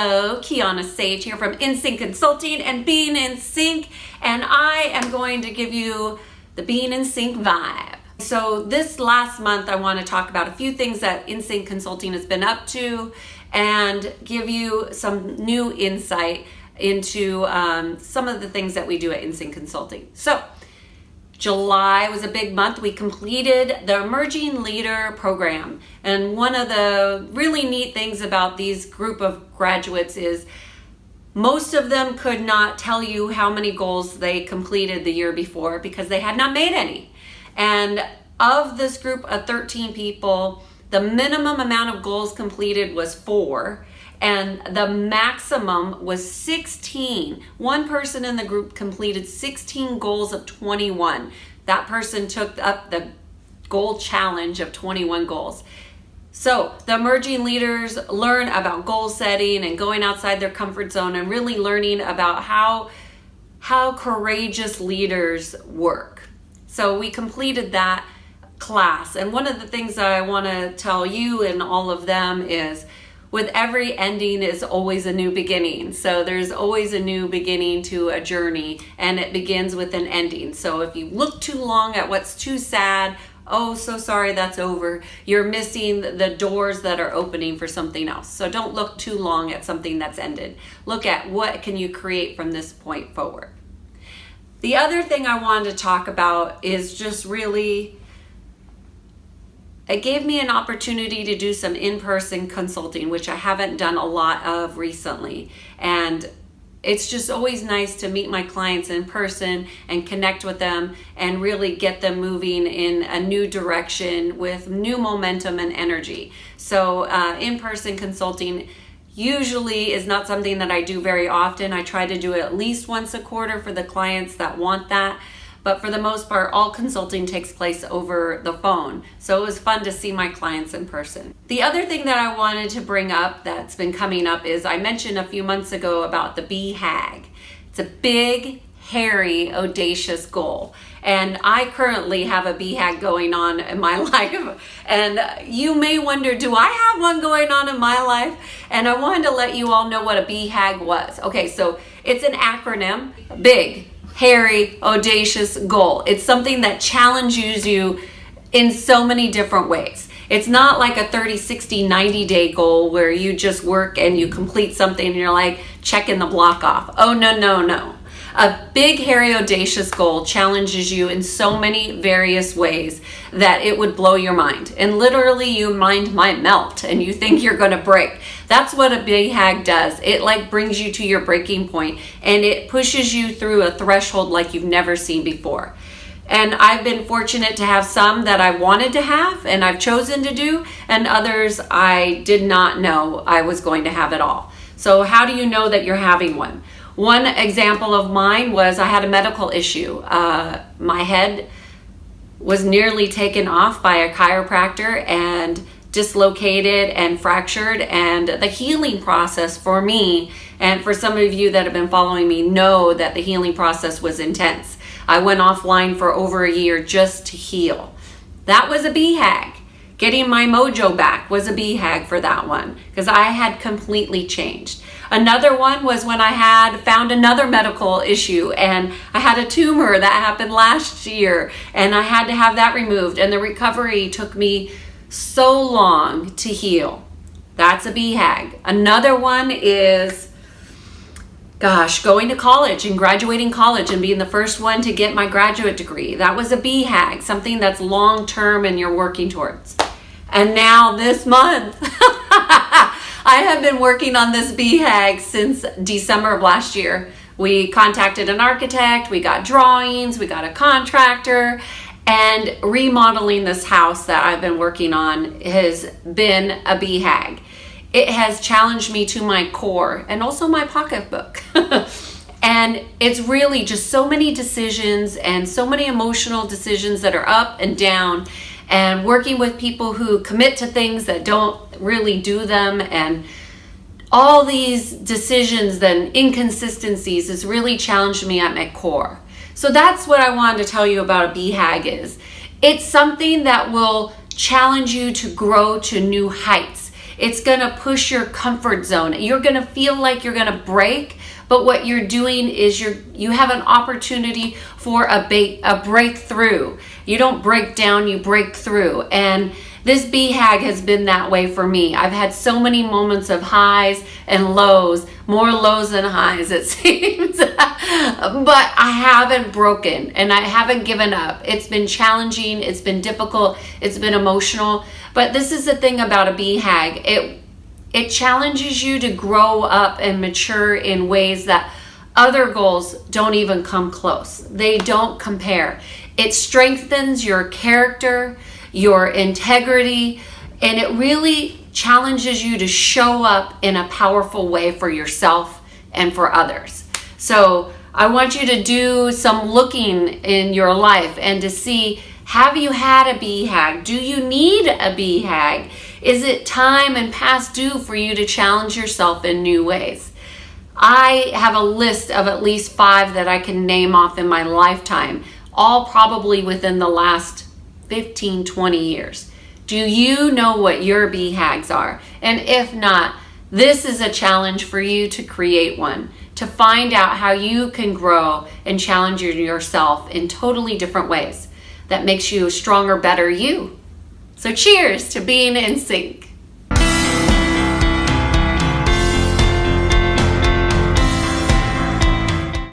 Hello, Kiannaa Sage here from In Sync Consulting and Being in Sync, and I am going to give you the Being in Sync vibe. So this last month I want to talk about a few things that In Sync Consulting has been up to and give you some new insight into some of the things that we do at In Sync Consulting. So July was a big month. We completed the Emerging Leader Program. And one of the really neat things about these group of graduates is most of them could not tell you how many goals they completed the year before because they had not made any. And of this group of 13 people, the minimum amount of goals completed was 4. And the maximum was 16. One person in the group completed 16 goals of 21. That person took up the goal challenge of 21 goals. So the emerging leaders learn about goal setting and going outside their comfort zone and really learning about how courageous leaders work. So we completed that class. And one of the things that I want to tell you and all of them is, with every ending is always a new beginning. So there's always a new beginning to a journey, and it begins with an ending. So if you look too long at what's too sad, oh, so sorry, that's over. You're missing the doors that are opening for something else. So don't look too long at something that's ended. Look at what can you create from this point forward. The other thing I wanted to talk about is just really, it gave me an opportunity to do some in-person consulting, which I haven't done a lot of recently. And it's just always nice to meet my clients in person and connect with them and really get them moving in a new direction with new momentum and energy. So in-person consulting usually is not something that I do very often. I try to do it at least once a quarter for the clients that want that. But for the most part, all consulting takes place over the phone. So it was fun to see my clients in person. The other thing that I wanted to bring up that's been coming up is I mentioned a few months ago about the B.H.A.G. It's a big, hairy, audacious goal. And I currently have a B.H.A.G going on in my life. And you may wonder, do I have one going on in my life? And I wanted to let you all know what a B.H.A.G was. Okay, so it's an acronym, big, hairy, audacious goal. It's something that challenges you in so many different ways. It's not like a 30, 60, 90-day goal where you just work and you complete something and you're like checking the block off. Oh, no. A big, hairy, audacious goal challenges you in so many various ways that it would blow your mind. And literally your mind might melt and you think you're going to break. That's what a B.H.A.G does. It like brings you to your breaking point and it pushes you through a threshold like you've never seen before. And I've been fortunate to have some that I wanted to have and I've chosen to do, and others I did not know I was going to have at all. So how do you know that you're having one? One example of mine was I had a medical issue. My head was nearly taken off by a chiropractor and dislocated and fractured, and the healing process for me, and for some of you that have been following me know that the healing process was intense. I went offline for over a year just to heal. That was a B.H.A.G. Getting my mojo back was a B.H.A.G for that one because I had completely changed. Another one was when I had found another medical issue and I had a tumor that happened last year and I had to have that removed, and the recovery took me so long to heal. That's a B.H.A.G. Another one is, going to college and graduating college and being the first one to get my graduate degree. That was a B.H.A.G, something that's long term and you're working towards. And now this month, I have been working on this B.H.A.G since December of last year. We contacted an architect, we got drawings, we got a contractor, and remodeling this house that I've been working on has been a B.H.A.G. It has challenged me to my core and also my pocketbook. And it's really just so many decisions and so many emotional decisions that are up and down, and working with people who commit to things that don't really do them, and all these decisions and inconsistencies has really challenged me at my core. So that's what I wanted to tell you about a B.H.A.G is. It's something that will challenge you to grow to new heights. It's going to push your comfort zone. You're going to feel like you're going to break, but what you're doing is you have an opportunity for a breakthrough. You don't break down, you break through. And this B.H.A.G has been that way for me. I've had so many moments of highs and lows, more lows than highs it seems. But I haven't broken and I haven't given up. It's been challenging, it's been difficult, it's been emotional. But this is the thing about a B.H.A.G. It challenges you to grow up and mature in ways that other goals don't even come close. They don't compare. It strengthens your character, your integrity, and it really challenges you to show up in a powerful way for yourself and for others. So I want you to do some looking in your life and to see, have you had a B.H.A.G? Do you need a B.H.A.G? Is it time and past due for you to challenge yourself in new ways? I have a list of at least 5 that I can name off in my lifetime, all probably within the last 15, 20 years. Do you know what your B.H.A.Gs are? And if not, this is a challenge for you to create one, to find out how you can grow and challenge yourself in totally different ways that makes you a stronger, better you. So cheers to being in sync.